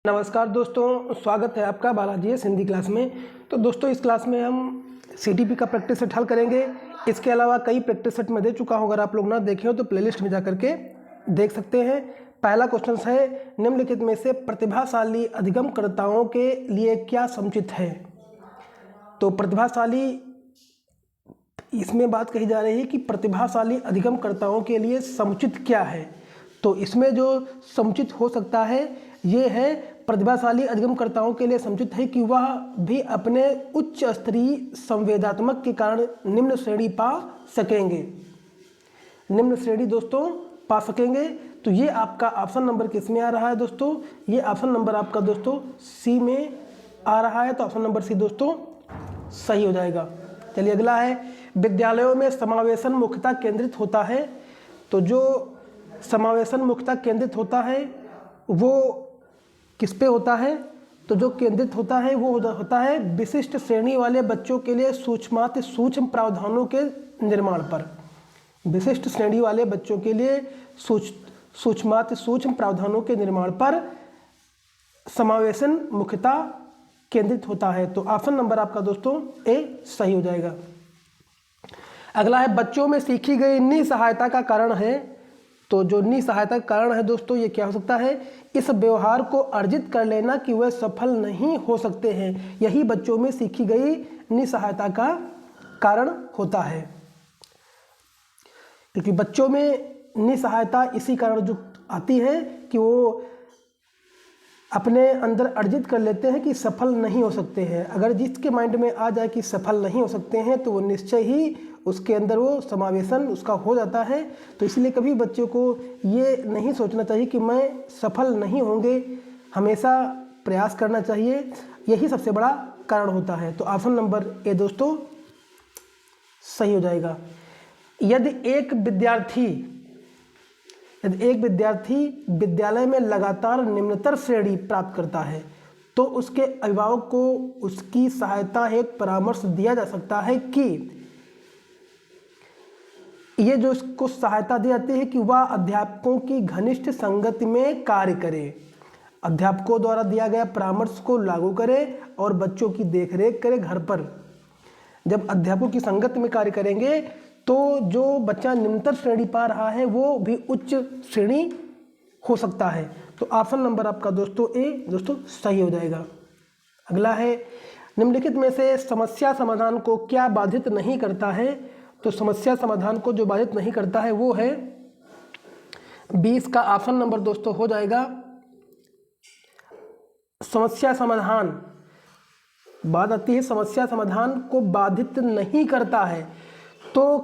नमस्कार दोस्तों, स्वागत है आपका बालाजी हिंदी क्लास में। तो दोस्तों इस क्लास में हम सीटीपी का प्रैक्टिस सेट हल करेंगे। इसके अलावा कई प्रैक्टिस सेट में दे चुका हूँ, अगर आप लोग ना देखे हो तो प्लेलिस्ट में जा करके देख सकते हैं। पहला क्वेश्चन है, निम्नलिखित में से प्रतिभाशाली अधिगमकर्ताओं के लिए क्या समुचित है। तो प्रतिभाशाली, इसमें बात कही जा रही है कि प्रतिभाशाली अधिगमकर्ताओं के लिए समुचित क्या है। तो इसमें जो समुचित हो सकता है ये है, प्रतिभाशाली अधिगमकर्ताओं के लिए समुचित है कि वह भी अपने उच्च स्तरीय संवेदनात्मक के कारण निम्न श्रेणी पा सकेंगे। निम्न श्रेणी दोस्तों पा सकेंगे। तो ये आपका ऑप्शन नंबर किस में आ रहा है दोस्तों? ये ऑप्शन नंबर आपका दोस्तों सी में आ रहा है। तो ऑप्शन नंबर सी दोस्तों सही हो जाएगा। चलिए अगला है, विद्यालयों में समावेशन मुख्यतः केंद्रित होता है। तो जो समावेशन मुख्यतः केंद्रित होता है वो किस पे होता है? तो जो केंद्रित होता है वो होता है विशिष्ट श्रेणी वाले बच्चों के लिए सूक्ष्माति सूक्ष्म प्रावधानों के निर्माण पर। विशिष्ट श्रेणी वाले बच्चों के लिए सूक्ष्माति सूक्ष्म प्रावधानों के निर्माण पर समावेशन मुख्यतः केंद्रित होता है। तो ऑप्शन नंबर आपका दोस्तों ए सही हो जाएगा। अगला है, बच्चों में सीखी गई निसहायता का कारण है। तो जो निसहायता का कारण है दोस्तों ये क्या हो सकता है? इस व्यवहार को अर्जित कर लेना कि वह सफल नहीं हो सकते हैं, यही बच्चों में सीखी गई निसहायता का कारण होता है। क्योंकि बच्चों में निसहायता इसी कारण जो आती है कि वो अपने अंदर अर्जित कर लेते हैं कि सफल नहीं हो सकते हैं। अगर जिसके माइंड में आ जाए कि सफल नहीं हो सकते हैं तो वो निश्चय ही उसके अंदर वो समावेशन उसका हो जाता है। तो इसलिए कभी बच्चों को ये नहीं सोचना चाहिए कि मैं सफल नहीं होंगे, हमेशा प्रयास करना चाहिए, यही सबसे बड़ा कारण होता है। तो ऑप्शन नंबर ए दोस्तों सही हो जाएगा। यदि एक विद्यार्थी विद्यालय में लगातार निम्नतर श्रेणी प्राप्त करता है तो उसके अभिभावक को उसकी सहायता हेतु परामर्श दिया जा सकता है कि ये जो इसको सहायता दी जाती है कि वह अध्यापकों की घनिष्ठ संगति में कार्य करे, अध्यापकों द्वारा दिया गया परामर्श को लागू करे और बच्चों की देखरेख करे घर पर। जब अध्यापकों की संगत में कार्य करेंगे तो जो बच्चा निम्नतर श्रेणी पा रहा है वो भी उच्च श्रेणी हो सकता है। तो ऑप्शन नंबर आपका दोस्तों ए दोस्तों सही हो जाएगा। अगला है, निम्नलिखित में से समस्या समाधान को क्या बाधित नहीं करता है। तो समस्या समाधान को जो बाधित नहीं करता है वो है 20 का ऑप्शन नंबर दोस्तों हो जाएगा। समस्या समाधान, बात आती है समस्या समाधान को बाधित नहीं करता है। तो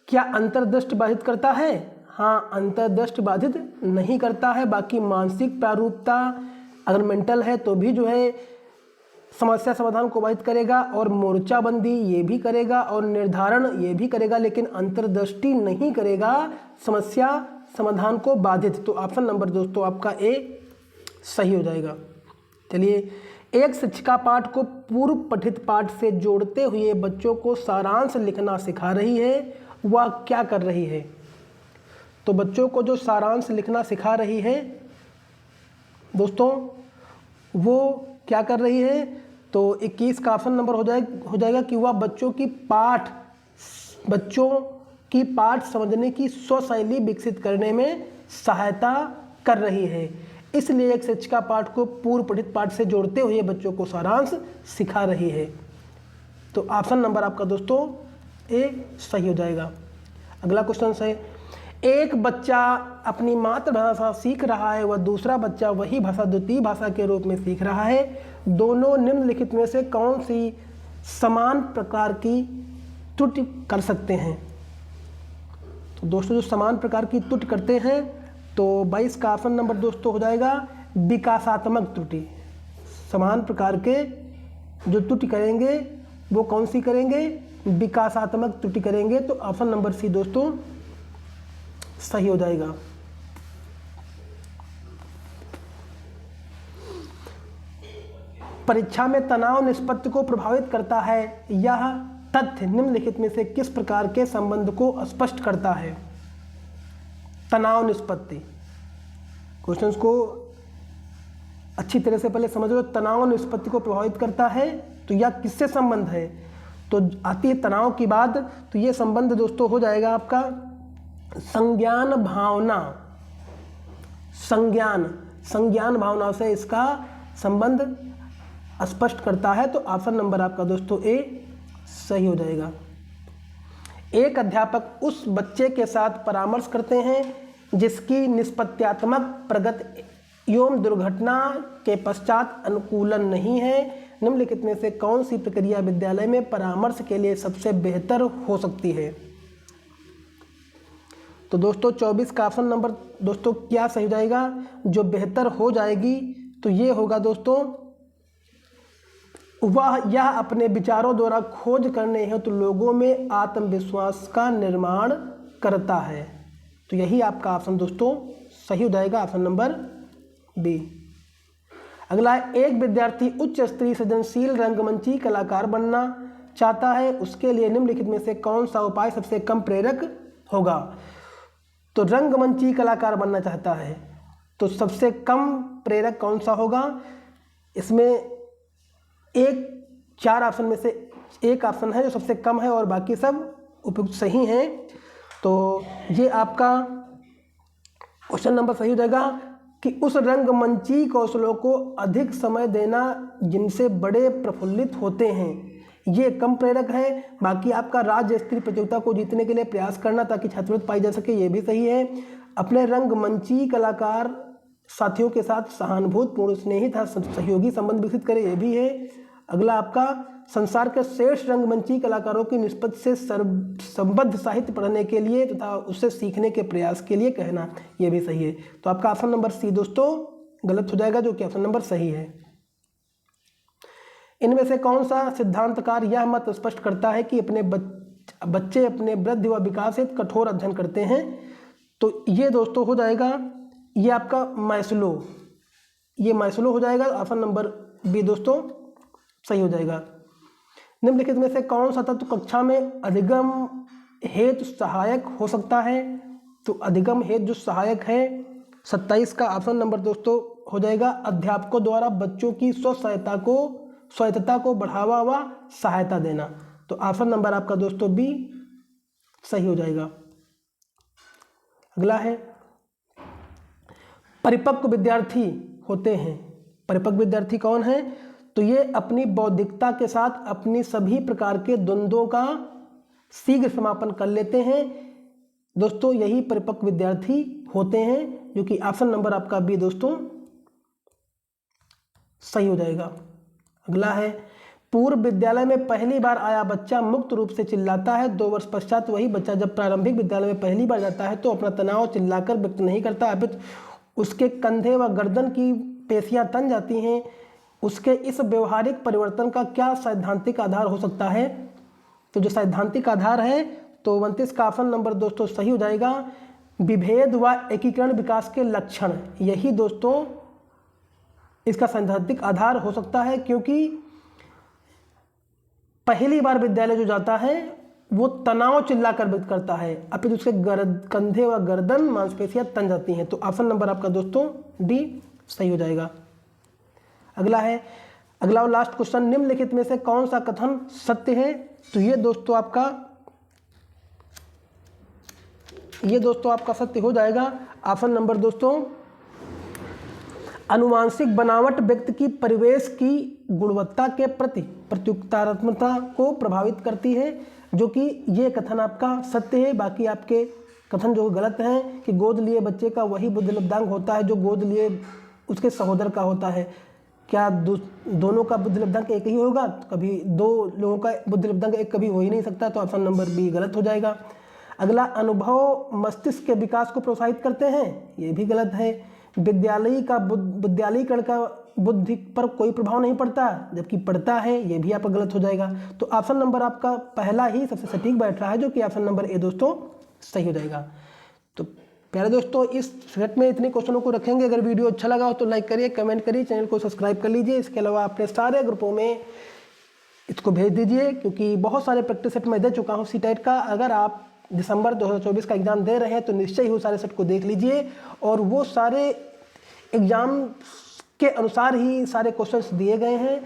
क्या अंतर्दृष्टि बाधित करता है? हाँ, अंतर्दृष्टि बाधित नहीं करता है। बाकी मानसिक प्रारूपता अगर मेंटल है तो भी जो है समस्या समाधान को बाधित करेगा, और मोर्चाबंदी ये भी करेगा, और निर्धारण ये भी करेगा, लेकिन अंतर्दृष्टि नहीं करेगा समस्या समाधान को बाधित। तो ऑप्शन नंबर दोस्तों आपका ए सही हो जाएगा। चलिए, एक शिक्षिका पाठ को पूर्व पठित पाठ से जोड़ते हुए बच्चों को सारांश लिखना सिखा रही है, वह क्या कर रही है? तो बच्चों को जो सारांश लिखना सिखा रही है दोस्तों वो क्या कर रही है? तो 21 का ऑप्शन नंबर हो जाएगा कि वह बच्चों की पाठ समझने की स्वशैली विकसित करने में सहायता कर रही है। इसलिए एक शिक्षिका पाठ को पूर्व पठित पाठ से जोड़ते हुए बच्चों को सारांश सिखा रही है। तो ऑप्शन नंबर आपका दोस्तों ए सही हो जाएगा। अगला क्वेश्चन है, एक बच्चा अपनी मातृभाषा सीख रहा है व दूसरा बच्चा वही भाषा द्वितीय भाषा के रूप में सीख रहा है। दोनों निम्नलिखित में से कौन सी समान प्रकार की त्रुटि कर सकते हैं? तो दोस्तों जो समान प्रकार की त्रुटि करते हैं तो 22 का ऑप्शन नंबर दोस्तों हो जाएगा विकासात्मक त्रुटि। समान प्रकार के जो त्रुटि करेंगे वो कौन सी करेंगे? विकासात्मक त्रुटि करेंगे। तो ऑप्शन नंबर सी दोस्तों सही हो जाएगा। परीक्षा में तनाव निष्पत्ति को प्रभावित करता है, यह तथ्य निम्नलिखित में से किस प्रकार के संबंध को स्पष्ट करता है? तनाव निष्पत्ति क्वेश्चंस को अच्छी तरह से पहले समझ लो, तनाव निष्पत्ति को प्रभावित करता है तो यह किससे संबंध है, तो आती है तनाव की बात, तो ये संबंध दोस्तों हो जाएगा आपका संज्ञान भावना, संज्ञान भावना से इसका संबंध स्पष्ट करता है। तो ऑप्शन नंबर आपका दोस्तों ए सही हो जाएगा। एक अध्यापक उस बच्चे के साथ परामर्श करते हैं जिसकी निष्पत्त्यात्मक प्रगति एवं दुर्घटना के पश्चात अनुकूलन नहीं है। निम्नलिखित में से कौन सी प्रक्रिया विद्यालय में परामर्श के लिए सबसे बेहतर हो सकती है। तो दोस्तों 24 का ऑप्शन नंबर दोस्तों क्या सही हो जाएगा, जो बेहतर हो जाएगी तो ये होगा दोस्तों, वह यह अपने विचारों द्वारा खोज करने हेतु तो लोगों में आत्मविश्वास का निर्माण करता है। तो यही आपका ऑप्शन दोस्तों सही हो जाएगा, ऑप्शन नंबर बी। अगला है, एक विद्यार्थी उच्च स्तरीय सृजनशील रंगमंची कलाकार बनना चाहता है, उसके लिए निम्नलिखित में से कौन सा उपाय सबसे कम प्रेरक होगा। तो रंगमंची कलाकार बनना चाहता है तो सबसे कम प्रेरक कौन सा होगा, इसमें एक 4 ऑप्शन में से एक ऑप्शन है जो सबसे कम है और बाकी सब उपयुक्त सही हैं। तो ये आपका क्वेश्चन नंबर सही हो जाएगा कि उस रंगमंची कौशलों को अधिक समय देना जिनसे बड़े प्रफुल्लित होते हैं, ये कम प्रेरक है। बाकी आपका राज्य स्तरीय प्रतियोगिता को जीतने के लिए प्रयास करना ताकि छात्रवृत्ति पाई जा सके, ये भी सही है। अपने रंगमंची कलाकार साथियों के साथ सहानुभूतिपूर्ण स्नेही तथा सहयोगी संबंध विकसित करें, ये भी है। अगला आपका संसार के श्रेष्ठ रंगमंची कलाकारों की निस्बत से संबद्ध साहित्य पढ़ने के लिए तथा उससे सीखने के प्रयास के लिए कहना, ये भी सही है। तो आपका ऑप्शन नंबर सी दोस्तों गलत हो जाएगा, जो कि ऑप्शन नंबर सही है। इनमें से कौन सा सिद्धांतकार यह मत स्पष्ट करता है कि अपने बच्चे अपने वृद्धि व विकास हेतु कठोर अध्ययन करते हैं। तो ये दोस्तों हो जाएगा, ये आपका मैस्लो, ये मैस्लो हो जाएगा, ऑप्शन नंबर बी दोस्तों सही हो जाएगा। निम्नलिखित में से कौन सा तत्व कक्षा में अधिगम हेतु सहायक हो सकता है। तो अधिगम हेतु जो सहायक है 27 का ऑप्शन नंबर दोस्तों हो जाएगा, अध्यापकों द्वारा बच्चों की स्वायत्तता को बढ़ावा व सहायता देना। तो ऑप्शन नंबर आपका दोस्तों बी सही हो जाएगा। अगला है, परिपक्व विद्यार्थी होते हैं। परिपक्व विद्यार्थी कौन है, तो ये अपनी बौद्धिकता के साथ अपनी सभी प्रकार के द्वंद्वों का शीघ्र समापन कर लेते हैं दोस्तों, यही परिपक्व विद्यार्थी होते हैं, जो कि ऑप्शन नंबर आपका बी दोस्तों सही हो जाएगा। अगला है, पूर्व विद्यालय में पहली बार आया बच्चा मुक्त रूप से चिल्लाता है, 2 वर्ष पश्चात वही बच्चा जब प्रारंभिक विद्यालय में पहली बार जाता है तो अपना तनाव चिल्लाकर व्यक्त नहीं करता, अपितु उसके कंधे व गर्दन की पेशियां तन जाती हैं। उसके इस व्यवहारिक परिवर्तन का क्या सैद्धांतिक आधार हो सकता है। तो जो सैद्धांतिक आधार है तो 29 का ऑप्शन नंबर दोस्तों सही हो जाएगा, विभेद व एकीकरण विकास के लक्षण, यही दोस्तों इसका सैद्धांतिक आधार हो सकता है। क्योंकि पहली बार विद्यालय जो जाता है वो तनाव चिल्लाकर व्यक्त करता है, अपितु उसके कंधे व गर्दन मांसपेशियां तन जाती हैं। तो ऑप्शन नंबर आपका दोस्तों डी सही हो जाएगा। अगला है, अगला और लास्ट क्वेश्चन, निम्नलिखित में से कौन सा कथन सत्य है। तो ये दोस्तों आपका सत्य हो जाएगा, ऑप्शन नंबर दोस्तों, अनुवांशिक बनावट व्यक्ति की परिवेश की गुणवत्ता के प्रति प्रत्युत्तरात्मकता को प्रभावित करती है, जो कि ये कथन आपका सत्य है। बाकी आपके कथन जो गलत हैं कि गोद लिए बच्चे का वही बुद्धि लब्धांक होता है जो गोद लिए उसके सहोदर का होता है। क्या दोनों का बुद्धि लब्धांक एक ही होगा? कभी 2 लोगों का बुद्धि लब्धांक एक कभी हो ही नहीं सकता, तो ऑप्शन नंबर बी गलत हो जाएगा। अगला, अनुभव मस्तिष्क के विकास को प्रोत्साहित करते हैं, ये भी गलत है। विद्यालयीकरण का बुद्धि पर कोई प्रभाव नहीं पड़ता, जबकि पड़ता है, ये भी आपका गलत हो जाएगा। तो ऑप्शन नंबर आपका पहला ही सबसे सटीक बैठ रहा है, जो कि ऑप्शन नंबर ए दोस्तों सही हो जाएगा। तो प्यारे दोस्तों, इस सेट में इतने क्वेश्चनों को रखेंगे। अगर वीडियो अच्छा लगा हो तो लाइक करिए, कमेंट करिए, चैनल को सब्सक्राइब कर लीजिए। इसके अलावा अपने सारे ग्रुपों में इसको भेज दीजिए, क्योंकि बहुत सारे प्रैक्टिस सेट मैं दे चुका हूँ सी-टेट का। अगर आप दिसंबर 2024 का एग्ज़ाम दे रहे हैं तो निश्चय ही वो सारे सेट को देख लीजिए, और वो सारे एग्ज़ाम के अनुसार ही सारे क्वेश्चंस दिए गए हैं।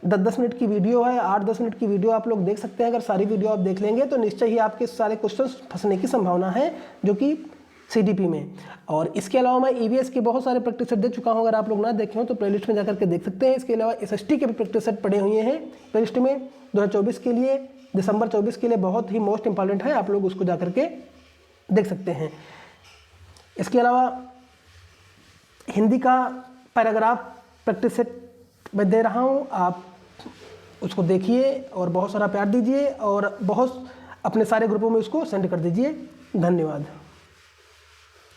10-10 मिनट की वीडियो है, 8-10 मिनट की वीडियो आप लोग देख सकते हैं। अगर सारी वीडियो आप देख लेंगे तो निश्चय ही आपके सारे क्वेश्चंस फंसने की संभावना है, जो कि CDP में। और इसके अलावा मैं EVS के बहुत सारे प्रैक्टिस सेट दे चुका हूं, अगर आप लोग ना देखे हो तो प्लेलिस्ट में जाकर के देख सकते हैं। इसके अलावा SST के भी प्रैक्टिस सेट पड़े हुए हैं प्लेलिस्ट में 2024 के लिए, दिसंबर 24 के लिए बहुत ही मोस्ट इंपॉर्टेंट है, आप लोग उसको जाकर के देख सकते हैं। इसके अलावा हिंदी का पैराग्राफ प्रैक्टिस सेट मैं दे रहा हूँ, आप उसको देखिए और बहुत सारा प्यार दीजिए और बहुत अपने सारे ग्रुपों में उसको सेंड कर दीजिए। धन्यवाद।